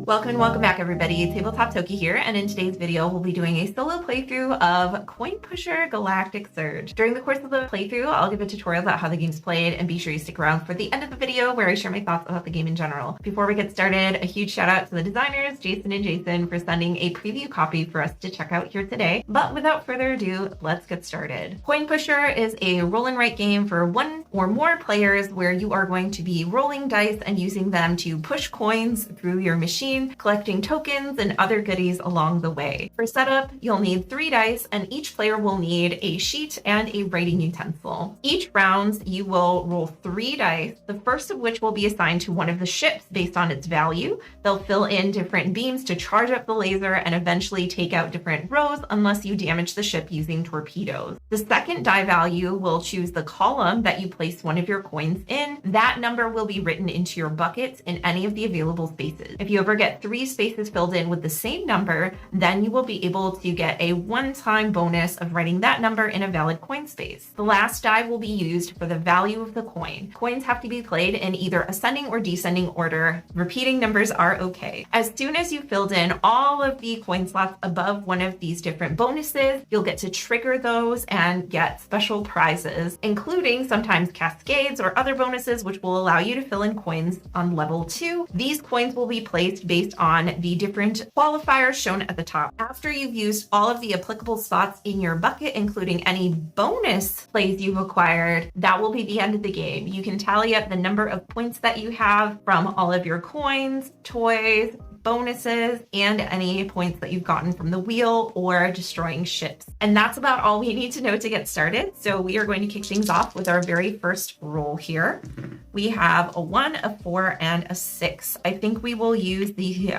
Welcome and welcome back, everybody. Tabletop Toki here, and in today's video, we'll be doing a solo playthrough of Coin Pusher Galactic Surge. During the course of the playthrough, I'll give a tutorial about how the game's played, and be sure you stick around for the end of the video where I share my thoughts about the game in general. Before we get started, a huge shout out to the designers, Jason and Jason, for sending a preview copy for us to check out here today. But without further ado, let's get started. Coin Pusher is a roll and write game for one or more players where you are going to be rolling dice and using them to push coins through your machine, collecting tokens and other goodies along the way. For setup, you'll need 3 dice, and each player will need a sheet and a writing utensil. Each round, you will roll 3 dice, the first of which will be assigned to one of the ships based on its value. They'll fill in different beams to charge up the laser and eventually take out different rows unless you damage the ship using torpedoes. The second die value will choose the column that you place one of your coins in. That number will be written into your buckets in any of the available spaces. If you ever get 3 spaces filled in with the same number, then you will be able to get a one-time bonus of writing that number in a valid coin space. The last die will be used for the value of the coin. Coins have to be played in either ascending or descending order. Repeating numbers are okay. As soon as you filled in all of the coin slots above one of these different bonuses, you'll get to trigger those and get special prizes, including sometimes cascades or other bonuses, which will allow you to fill in coins on level 2. These coins will be placed based on the different qualifiers shown at the top. After you've used all of the applicable spots in your bucket, including any bonus plays you've acquired, that will be the end of the game. You can tally up the number of points that you have from all of your coins, toys, bonuses, and any points that you've gotten from the wheel or destroying ships. And that's about all we need to know to get started. So we are going to kick things off with our very first roll here. We have a 1, a 4, and a 6. I think we will use the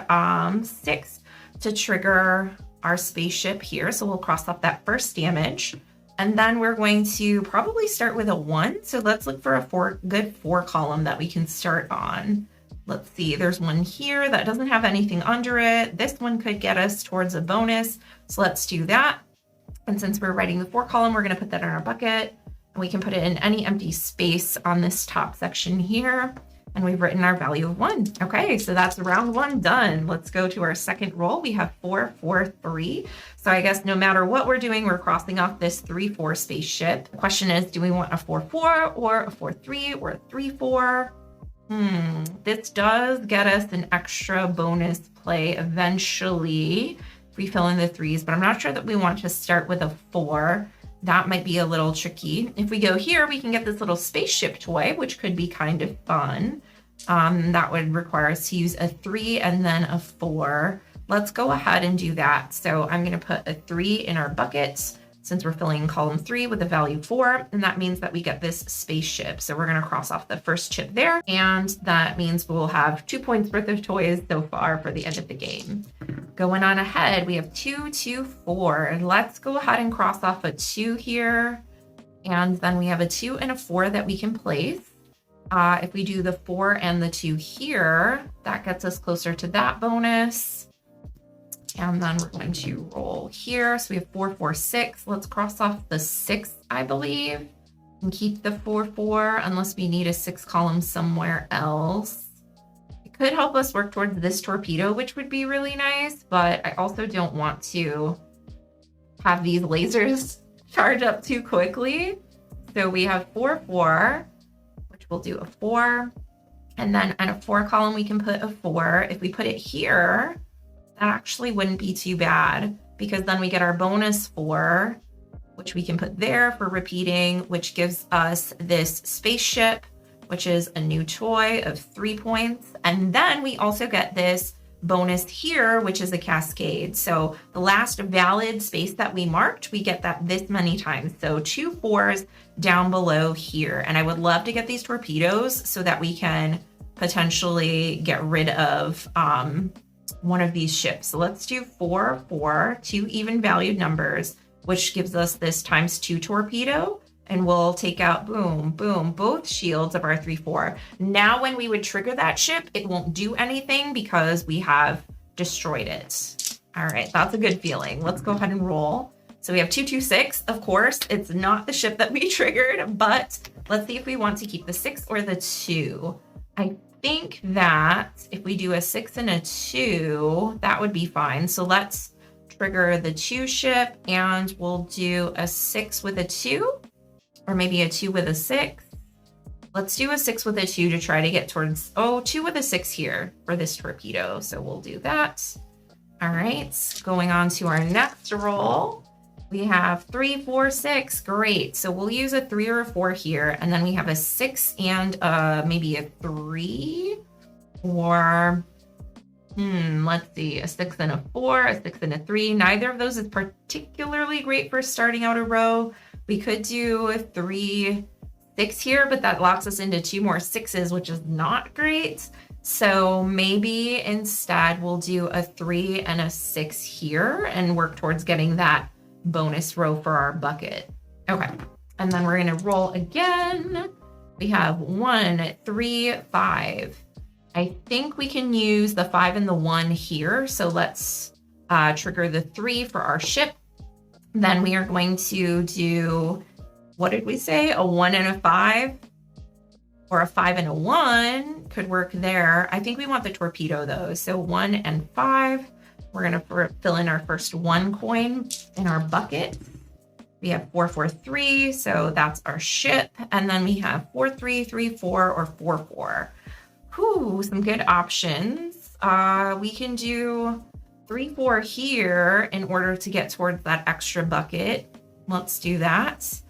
6 to trigger our spaceship here. So we'll cross off that first damage. And then we're going to probably start with a 1. So let's look for a good 4 column that we can start on. Let's see, there's one here that doesn't have anything under it. This one could get us towards a bonus. So let's do that. And since we're writing the 4 column, we're gonna put that in our bucket. And we can put it in any empty space on this top section here. And we've written our value of 1. Okay, so that's round 1 done. Let's go to our second roll. We have 4, 4, 3. So I guess no matter what we're doing, we're crossing off this 3, 4 spaceship. The question is, do we want a 4, 4 or a 4, 3 or a 3, 4? This does get us an extra bonus play eventually if we fill in the 3s, but I'm not sure that we want to start with a 4. That might be a little tricky. If we go here, we can get this little spaceship toy, which could be kind of fun. That would require us to use a 3 and then a 4. Let's go ahead and do that. So I'm going to put a 3 in our bucket, since we're filling column 3 with the value 4, and that means that we get this spaceship. So we're gonna cross off the first chip there, and that means we'll have 2 points worth of toys so far for the end of the game. Going on ahead, we have 2, 2, 4, and let's go ahead and cross off a 2 here, and then we have a 2 and a 4 that we can place. If we do the 4 and the 2 here, that gets us closer to that bonus. And then we're going to roll here. So we have 4, 4, 6. Let's cross off the 6, I believe, and keep the 4, 4, unless we need a 6 column somewhere else. It could help us work towards this torpedo, which would be really nice, but I also don't want to have these lasers charge up too quickly. So we have 4, 4, which we'll do a 4. And then on a 4 column, we can put a 4. If we put it here, that actually wouldn't be too bad, because then we get our bonus 4, which we can put there for repeating, which gives us this spaceship, which is a new toy of 3 points. And then we also get this bonus here, which is a cascade. So the last valid space that we marked, we get that this many times. So 2 4s down below here. And I would love to get these torpedoes so that we can potentially get rid of one of these ships. So let's do 4, 4, 2 even valued numbers, which gives us this ×2 torpedo, and we'll take out, boom, boom, both shields of our 3, 4. Now, when we would trigger that ship, it won't do anything because we have destroyed it. All right, that's a good feeling. Let's go ahead and roll. So we have 2, 2, 6. Of course, it's not the ship that we triggered, but let's see if we want to keep the 6 or the 2. I think that if we do a 6 and a 2, that would be fine. So let's trigger the 2 ship, and we'll do a 6 with a 2, or maybe a 2 with a 6. Let's do a 6 with a 2 to try to get towards, 2 with a 6 here for this torpedo. So we'll do that. All right, going on to our next roll. We have 3, 4, 6. Great. So we'll use a 3 or a 4 here. And then we have a 6 and maybe a 3. Or, let's see, a 6 and a 4, a 6 and a 3. Neither of those is particularly great for starting out a row. We could do a 3, 6 here, but that locks us into 2 more 6s, which is not great. So maybe instead we'll do a 3 and a 6 here and work towards getting that bonus row for our bucket. Okay, and then we're gonna roll again. We have 1, 3, 5. I think we can use the 5 and the 1 here. So let's trigger the 3 for our ship. Then we are going to do, what did we say? A 1 and a 5, or a 5 and a 1 could work there. I think we want the torpedo though. So 1 and 5. We're gonna fill in our first 1 coin in our bucket. We have 4, 4, 3. So that's our ship. And then we have 4, 3, 3, 4, or 4, 4. Whew, some good options. We can do 3, 4 here in order to get towards that extra bucket. Let's do that.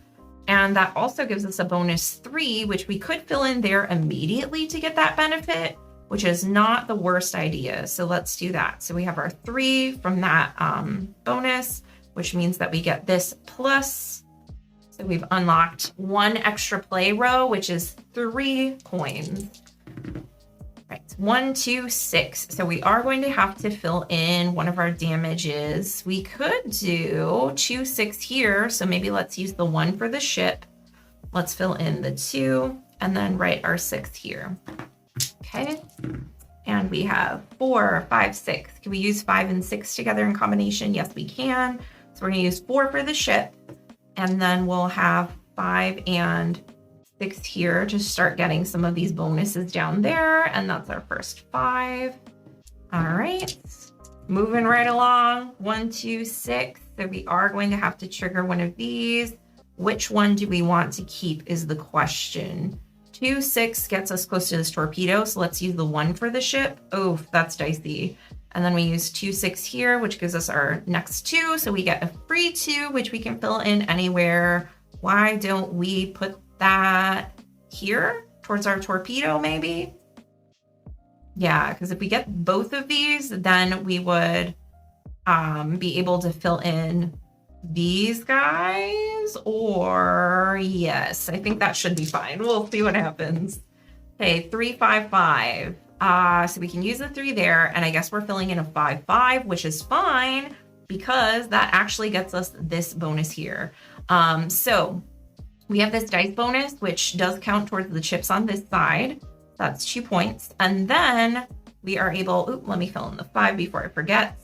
And that also gives us a bonus 3, which we could fill in there immediately to get that benefit, which is not the worst idea. So let's do that. So we have our 3 from that bonus, which means that we get this plus. So we've unlocked 1 extra play row, which is 3 coins. Right, 1, 2, 6. So we are going to have to fill in one of our damages. We could do 2, 6 here. So maybe let's use the 1 for the ship. Let's fill in the 2 and then write our 6 here. Okay. And we have 4, 5, 6. Can we use 5 and 6 together in combination? Yes, we can. So we're going to use 4 for the ship. And then we'll have 5 and 6 here to start getting some of these bonuses down there. And that's our first 5. All right, moving right along. 1, 2, 6. So we are going to have to trigger one of these. Which one do we want to keep is the question. 2, 6 gets us close to this torpedo. So let's use the 1 for the ship. Oh, that's dicey. And then we use 2, 6 here, which gives us our next 2. So we get a free 2, which we can fill in anywhere. Why don't we put that here towards our torpedo maybe? Yeah, because if we get both of these, then we would be able to fill in these guys, or yes, I think that should be fine. We'll see what happens. Okay, 3, 5, 5. So we can use the 3 there, and I guess we're filling in a 5, 5, which is fine because that actually gets us this bonus here. So we have this dice bonus, which does count towards the chips on this side. That's 2 points. And then we are able, let me fill in the 5 before I forget.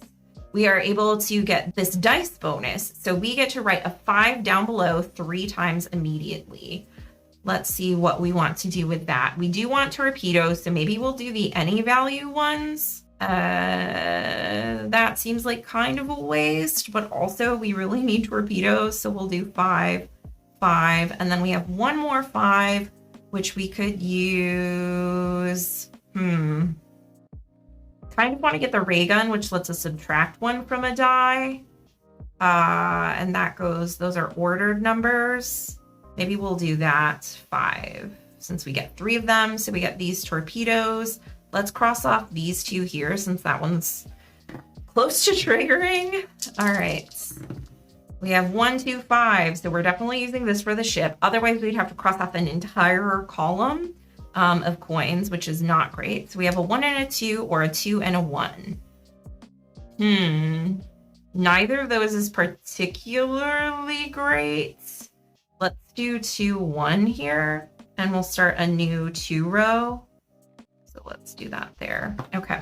We are able to get this dice bonus. So we get to write a 5 down below 3 times immediately. Let's see what we want to do with that. We do want torpedoes, so maybe we'll do the any value ones. That seems like kind of a waste, but also we really need torpedoes. So we'll do 5, 5, and then we have 1 more 5, which we could use. Kind of want to get the ray gun, which lets us subtract 1 from a die. And that goes, those are ordered numbers. Maybe we'll do that 5, since we get 3 of them. So we get these torpedoes. Let's cross off these 2 here, since that one's close to triggering. All right. We have 1, 2, 5. So we're definitely using this for the ship. Otherwise, we'd have to cross off an entire column of coins, which is not great. So we have a 1 and a 2, or a 2 and a 1. Neither of those is particularly great. Let's do 2, 1 here, and we'll start a new 2 row. So let's do that there. Okay.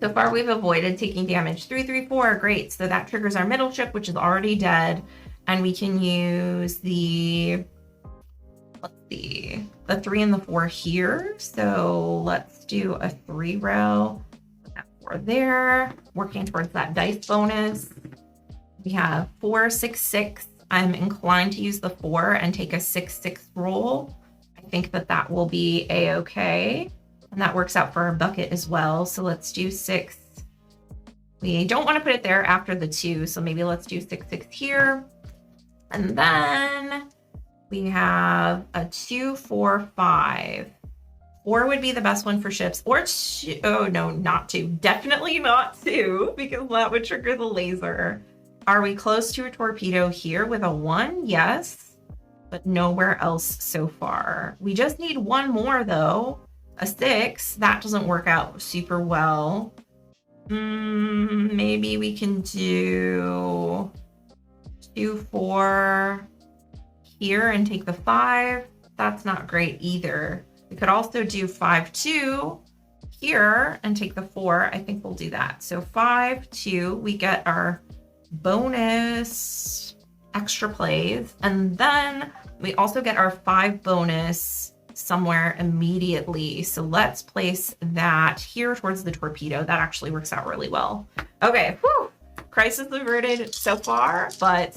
So far we've avoided taking damage. 3, 3, 4, great. So that triggers our middle ship, which is already dead. And we can use the the 3 and the 4 here. So let's do a 3 row. Put that 4 there, working towards that dice bonus. We have 4, 6, 6. I'm inclined to use the 4 and take a 6, 6 roll. I think that that will be a-okay. And that works out for our bucket as well. So let's do 6. We don't want to put it there after the 2. So maybe let's do 6, 6 here. And then we have a 2, 4, 5. 4 would be the best one for ships, or 2. Oh no, not 2. Definitely not 2, because that would trigger the laser. Are we close to a torpedo here with a 1? Yes, but nowhere else so far. We just need 1 more though. A 6, that doesn't work out super well. Maybe we can do 2, 4 here and take the 5. That's not great either. We could also do 5, 2 here and take the 4. I think we'll do that. So 5, 2, we get our bonus extra plays, and then we also get our 5 bonus somewhere immediately. So let's place that here towards the torpedo. That actually works out really well. Okay, whew. Crisis averted so far, but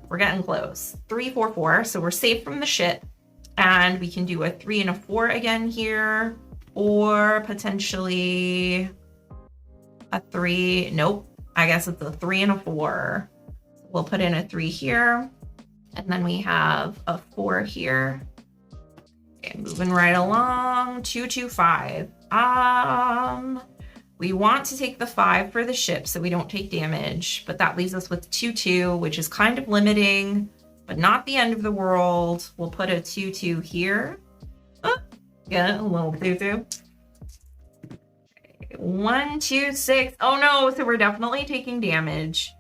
we're getting close. 3, 4, 4. So we're safe from the ship, and we can do a 3 and a 4 again here, or potentially a 3. Nope. I guess it's a 3 and a 4. We'll put in a 3 here, and then we have a 4 here. Okay, moving right along. 2, 2, 5. We want to take the 5 for the ship so we don't take damage, but that leaves us with 2, 2, which is kind of limiting, but not the end of the world. We'll put a 2, 2 here. Get a little 2, 2. 1, 2, 6. Oh no, so we're definitely taking damage.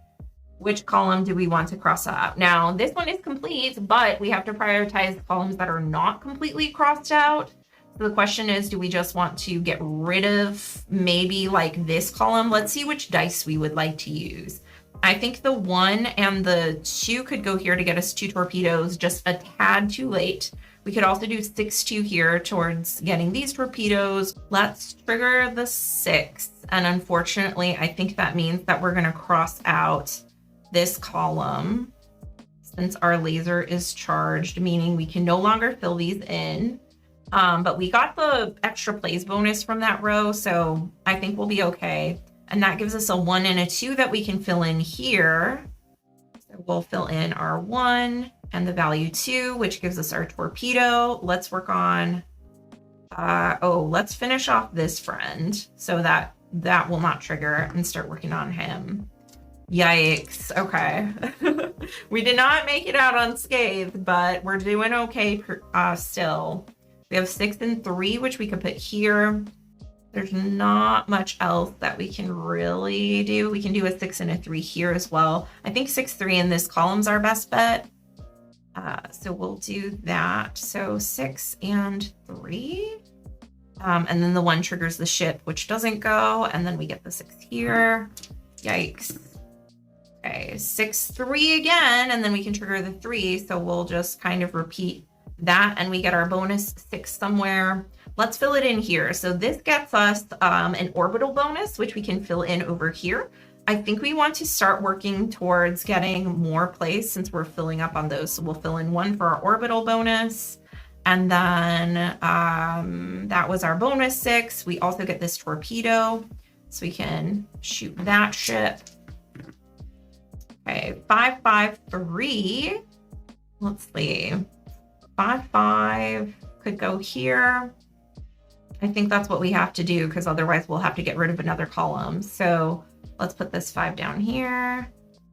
Which column do we want to cross out? Now, this one is complete, but we have to prioritize columns that are not completely crossed out. So the question is, do we just want to get rid of maybe like this column? Let's see which dice we would like to use. I think the 1 and the 2 could go here to get us 2 torpedoes, just a tad too late. We could also do 6, 2 here towards getting these torpedoes. Let's trigger the 6. And unfortunately, I think that means that we're gonna cross out this column since our laser is charged, meaning we can no longer fill these in. But we got the extra plays bonus from that row, so I think we'll be okay. And that gives us a 1 and a 2 that we can fill in here. So we'll fill in our 1 and the value 2, which gives us our torpedo. Let's work on, let's finish off this friend so that that will not trigger, and start working on him. Yikes. Okay. We did not make it out unscathed, but we're doing okay still. We have 6 and 3, which we could put here. There's not much else that we can really do. We can do a 6 and a 3 here as well. I think 6, 3 in this column's our best bet. So we'll do that. So 6 and 3. And then the 1 triggers the ship, which doesn't go. And then we get the 6 here. Yikes. Okay, 6, 3 again, and then we can trigger the 3. So we'll just kind of repeat that, and we get our bonus 6 somewhere. Let's fill it in here. So this gets us an orbital bonus, which we can fill in over here. I think we want to start working towards getting more plays since we're filling up on those. So we'll fill in 1 for our orbital bonus. And then that was our bonus 6. We also get this torpedo, so we can shoot that ship. Okay, 5, 5, 3. Let's see. 5, 5 could go here. I think that's what we have to do, because otherwise we'll have to get rid of another column. So let's put this 5 down here.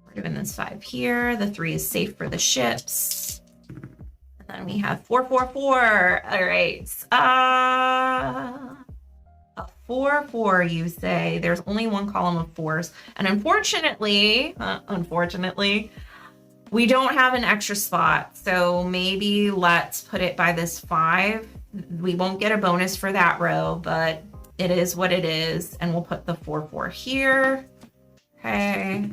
We're doing this 5 here. The 3 is safe for the ships. And then we have 4, 4, 4. All right. A 4, 4, you say. There's only 1 column of 4s. And unfortunately, we don't have an extra spot. So maybe let's put it by this 5. We won't get a bonus for that row, but it is what it is. And we'll put the 4, 4 here. Okay.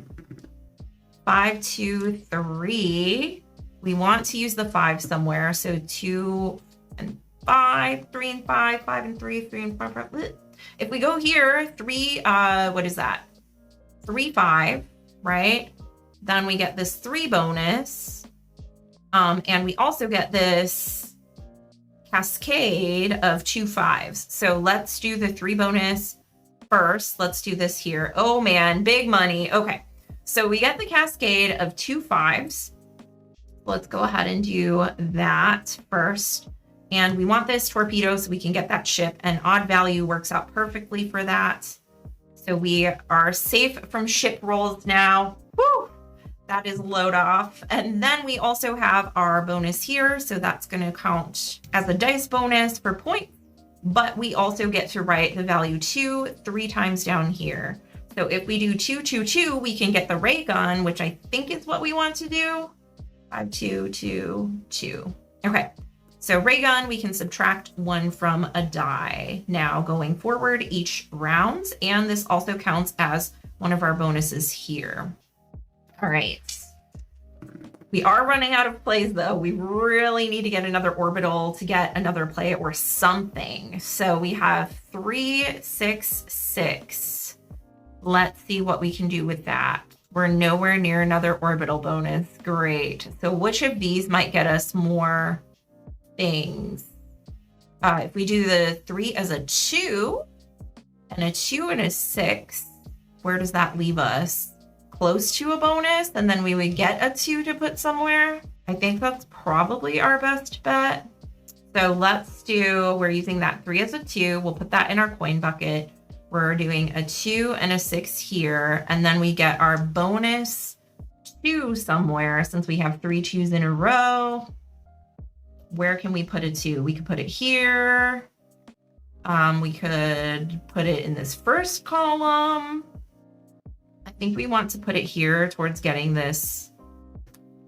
5, 2, 3. We want to use the 5 somewhere. So 2 and 5, 3 and 5, 5 and 3, 3 and 5, 5. If we go here, 3, what is that? 3, 5, right? Then we get this 3 bonus. And we also get this cascade of 2 5s. So let's do the 3 bonus first. Let's do this here. Oh man, big money. Okay. So we get the cascade of 2 5s. Let's go ahead and do that first. And we want this torpedo so we can get that ship, and odd value works out perfectly for that. So we are safe from ship rolls now. Woo! That is load off. And then we also have our bonus here. So that's going to count as a dice bonus for points, but we also get to write the value 2 3 times down here. So if we do 2, 2, 2, we can get the ray gun, which I think is what we want to do. 5, 2, 2, 2. Okay. So ray gun, we can subtract 1 from a die now going forward each round. And this also counts as one of our bonuses here. All right. We are running out of plays though. We really need to get another orbital to get another play or something. So we have 3, 6, 6. Let's see what we can do with that. We're nowhere near another orbital bonus. Great. So which of these might get us more things? If we do the 3 as a 2 and a 2 and a 6, where does that leave us? Close to a bonus, and then we would get a 2 to put somewhere. I think that's probably our best bet. So let's do, we're using that 3 as a 2. We'll put that in our coin bucket. We're doing a 2 and a 6 here, and then we get our bonus 2 somewhere since we have 3 2s in a row. Where can we put a 2? We could put it here. We could put it in this first column. I think we want to put it here towards getting this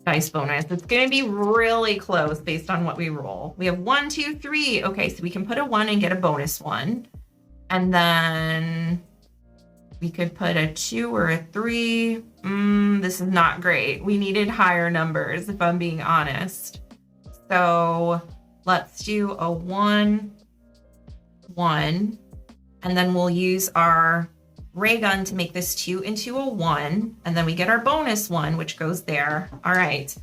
dice bonus. It's going to be really close based on what we roll. We have 1, 2, 3. Okay, so we can put a 1 and get a bonus 1. And then we could put a 2 or a 3. This is not great. We needed higher numbers, if I'm being honest. So let's do a 1, 1. And then we'll use our ray gun to make this 2 into a 1, and then we get our bonus 1, which goes there. All right,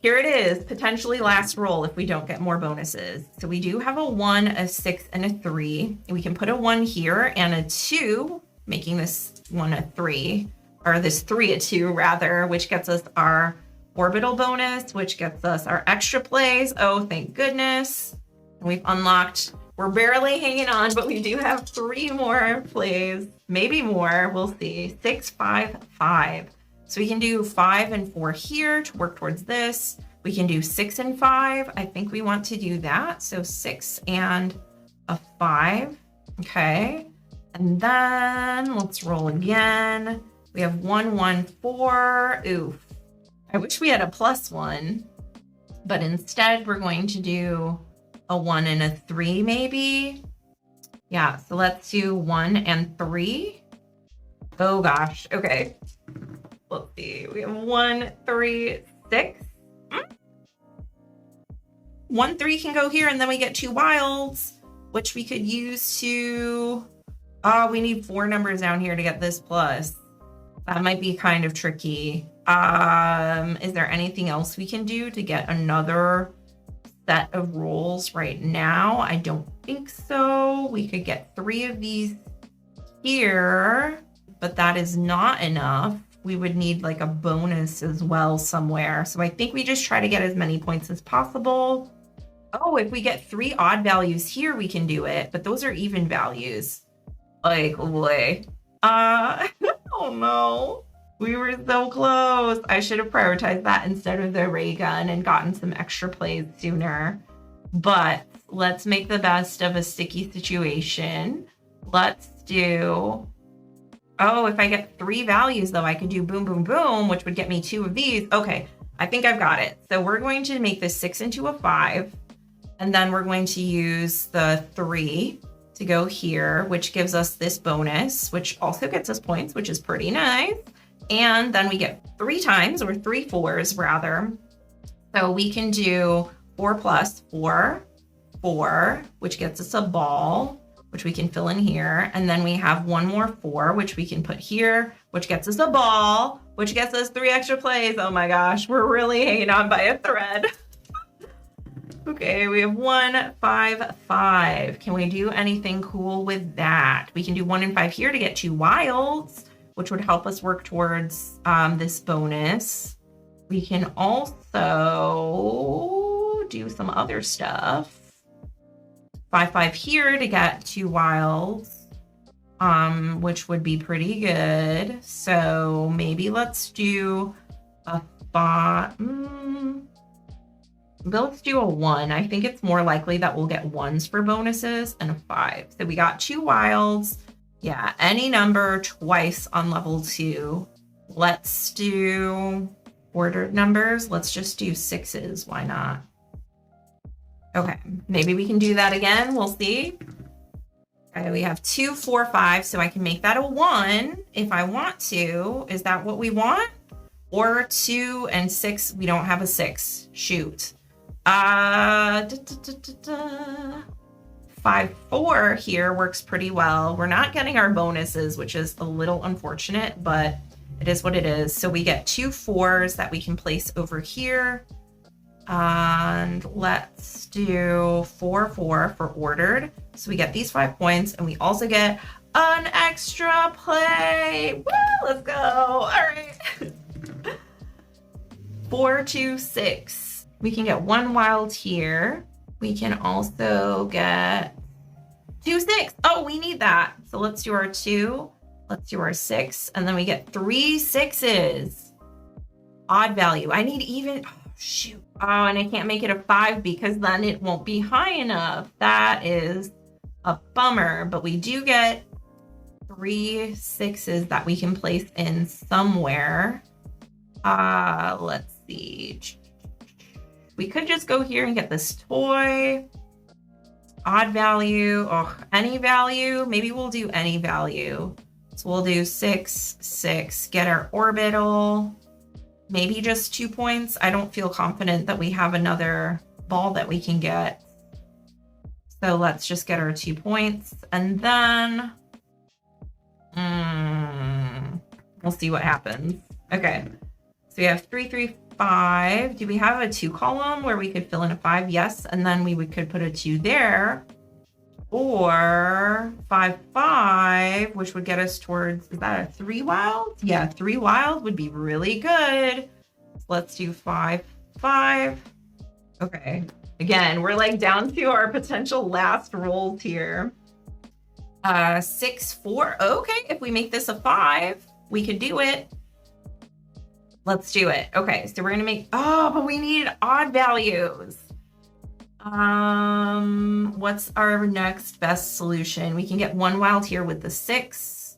here it is, potentially last roll if we don't get more bonuses. So we do have a 1, a 6, and a 3. We can put a 1 here and a 2, making this 1 a 3, or this 3 a 2 rather, which gets us our orbital bonus, which gets us our extra plays. Oh, thank goodness. And we've unlocked, we're barely hanging on, but we do have 3 more plays. Maybe more, we'll see. 6, 5, 5. So we can do 5 and 4 here to work towards this. We can do 6 and 5. I think we want to do that. So 6 and a 5. Okay. And then let's roll again. We have 1, 1, 4. Oof. I wish we had a +1, but instead we're going to do a 1 and a 3 maybe. Yeah, so let's do 1 and 3. Oh gosh, okay. Let's see, we have 1, 3, 6. 1, 3 can go here, and then we get 2 wilds, which we could use to, we need 4 numbers down here to get this plus. That might be kind of tricky. Is there anything else we can do to get another set of rolls right now? I don't think so. We could get 3 of these here, but that is not enough. We would need like a bonus as well somewhere. So I think we just try to get as many points as possible. Oh, if we get 3 odd values here, we can do it, but those are even values. Like, boy. Oh no. We were so close. I should have prioritized that instead of the ray gun and gotten some extra plays sooner. But let's make the best of a sticky situation. Let's do, oh, if I get 3 values though, I could do boom, boom, boom, which would get me 2 of these. Okay, I think I've got it. So we're going to make this 6 into a 5. And then we're going to use the 3 to go here, which gives us this bonus, which also gets us points, which is pretty nice. And then we get 3 times, or 3 4s rather. So we can do 4 plus 4. 4, which gets us a ball, which we can fill in here. And then we have one more 4, which we can put here, which gets us a ball, which gets us 3 extra plays. Oh my gosh, we're really hanging on by a thread. Okay, we have 1, 5, 5. Can we do anything cool with that? We can do 1 and 5 here to get 2 wilds, which would help us work towards this bonus. We can also do some other stuff. 5, 5 here to get 2 wilds, which would be pretty good. So maybe let's do a 5. Let's do a 1. I think it's more likely that we'll get 1s for bonuses and a 5. So we got 2 wilds. Yeah, any number twice on level 2. Let's do ordered numbers. Let's just do 6s. Why not? Okay, maybe we can do that again. We'll see. Okay, we have 2, 4, 5. So I can make that a 1 if I want to. Is that what we want? Or 2 and 6. We don't have a 6. Shoot. 5, 4 here works pretty well. We're not getting our bonuses, which is a little unfortunate, but it is what it is. So we get 2 4s that we can place over here. And let's do 4, 4 for ordered. So we get these 5 points, and we also get an extra play. Woo, let's go. All right. 4, 2, 6. We can get 1 wild here. We can also get 2, 6. Oh, we need that. So let's do our 2. Let's do our 6. And then we get 3 6s. Odd value. I need even, oh, shoot. Oh, and I can't make it a 5 because then it won't be high enough. That is a bummer. But we do get 3 6s that we can place in somewhere. Let's see. We could just go here and get this toy. Odd value. Oh, any value. Maybe we'll do any value. So we'll do 6, 6. Get our orbital. Maybe just 2 points. I don't feel confident that we have another ball that we can get. So let's just get our 2 points. And then we'll see what happens. Okay. So we have 3, 3, 5. Do we have a 2 column where we could fill in a 5? Yes. And then we could put a 2 there. Or 5, 5, which would get us towards, is that a 3 wild? Yeah, 3 wild would be really good. Let's do 5, 5. Okay. Again, we're like down to our potential last rolls here. 6, 4. Okay, if we make this a 5, we could do it. Let's do it. Okay, so we're gonna make, oh, but we need odd values. What's our next best solution? We can get 1 wild here with the 6.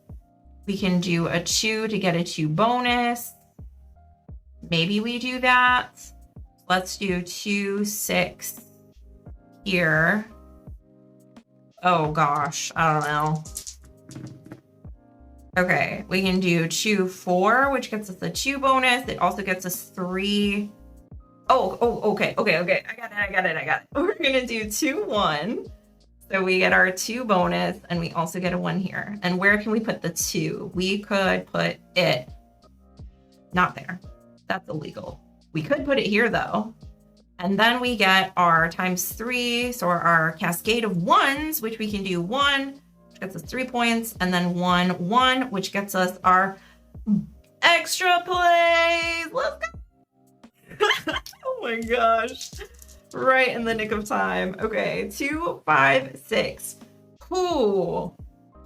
We can do a 2 to get a 2 bonus. Maybe we do that. Let's do 2, 6 here. Oh gosh, I don't know. Okay, we can do 2, 4, which gets us a 2 bonus. It also gets us 3. Okay. I got it. We're gonna do 2, 1. So we get our 2 bonus, and we also get a 1 here. And where can we put the 2? We could put it not there. That's illegal. We could put it here though. And then we get our ×3, so our cascade of 1s, which we can do 1, which gets us 3 points, and then 1, 1, which gets us our extra plays. Let's go. Oh my gosh. Right in the nick of time. Okay, 2, 5, 6. Cool.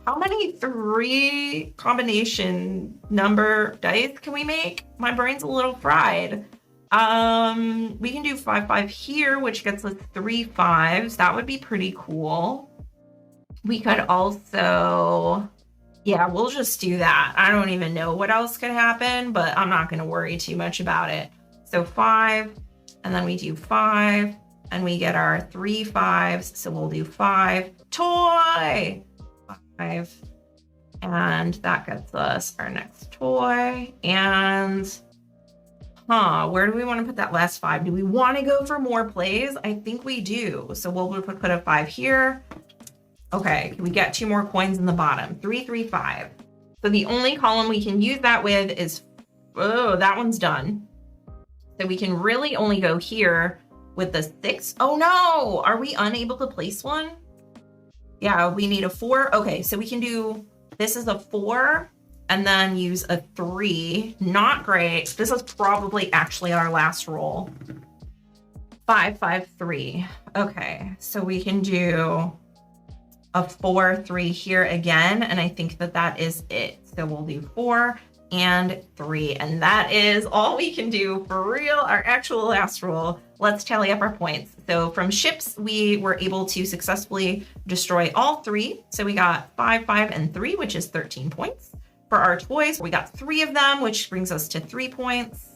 How many 3 combination number dice can we make? My brain's a little fried. We can do 5, 5 here, which gets us 3 5s. That would be pretty cool. We could also, yeah, we'll just do that. I don't even know what else could happen, but I'm not going to worry too much about it. So 5, and then we do 5, and we get our 3 5s. So we'll do 5, toy, 5, and that gets us our next toy. And Where do we want to put that last 5? Do we want to go for more plays? I think we do. So we'll put a 5 here. Okay, can we get 2 more coins in the bottom? 3, 3, 5. So the only column we can use that with is, oh, that one's done. So we can really only go here with the 6. Oh no, are we unable to place one? Yeah, we need a 4. Okay, so we can do, this is a 4 and then use a 3. Not great. This is probably actually our last roll. 5, 5, 3. Okay, so we can do a 4, 3 here again. And I think that is it. So we'll do 4 and 3. And that is all we can do for real, our actual last roll. Let's tally up our points. So from ships, we were able to successfully destroy all 3. So we got 5, 5, and 3, which is 13 points. For our toys, we got 3 of them, which brings us to 3 points.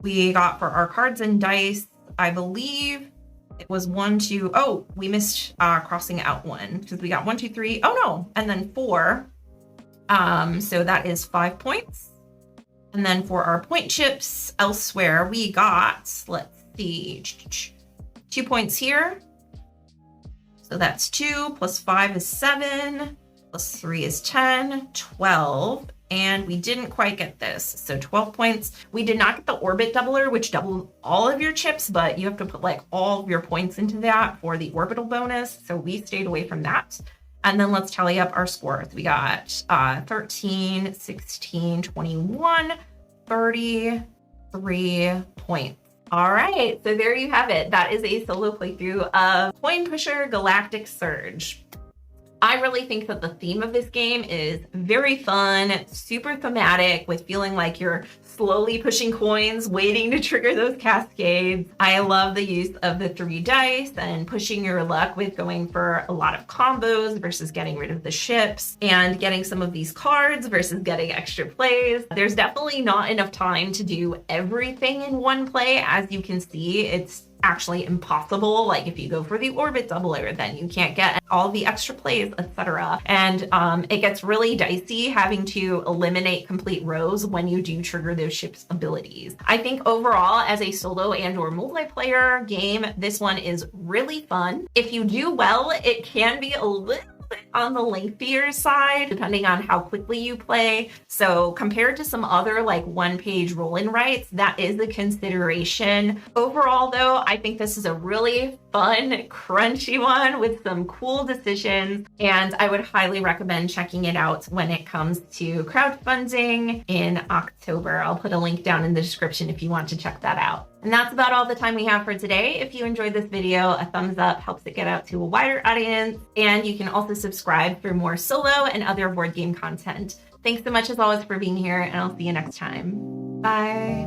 We got for our cards and dice, I believe it was 1, 2, oh, we missed crossing out 1 because we got 1, 2, 3, oh no, and then 4. So that is 5 points. And then for our point chips elsewhere, we got, let's see, 2 points here. So that's 2 plus 5 is 7, plus 3 is 10, 12. And we didn't quite get this. So 12 points. We did not get the orbit doubler, which doubled all of your chips, but you have to put like all of your points into that for the orbital bonus. So we stayed away from that. And then let's tally up our scores. We got 13, 16, 21, 33 points. All right, so there you have it. That is a solo playthrough of Coin Pusher Galactic Surge. I really think that the theme of this game is very fun, super thematic, with feeling like you're slowly pushing coins, waiting to trigger those cascades. I love the use of the 3 dice and pushing your luck with going for a lot of combos versus getting rid of the ships and getting some of these cards versus getting extra plays. There's definitely not enough time to do everything in one play. As you can see, it's actually impossible. Like if you go for the orbit doubler, then you can't get all the extra plays, etc. And it gets really dicey having to eliminate complete rows when you do trigger those ships' abilities. I think overall, as a solo and or multiplayer game, this one is really fun. If you do well, it can be a little bit on the lengthier side, depending on how quickly you play. So compared to some other like 1-page roll-in writes, that is a consideration. Overall though, I think this is a really fun, crunchy one with some cool decisions, and I would highly recommend checking it out when it comes to crowdfunding in October. I'll put a link down in the description if you want to check that out. And that's about all the time we have for today. If you enjoyed this video, a thumbs up helps it get out to a wider audience. And you can also subscribe for more solo and other board game content. Thanks so much as always for being here, and I'll see you next time. Bye.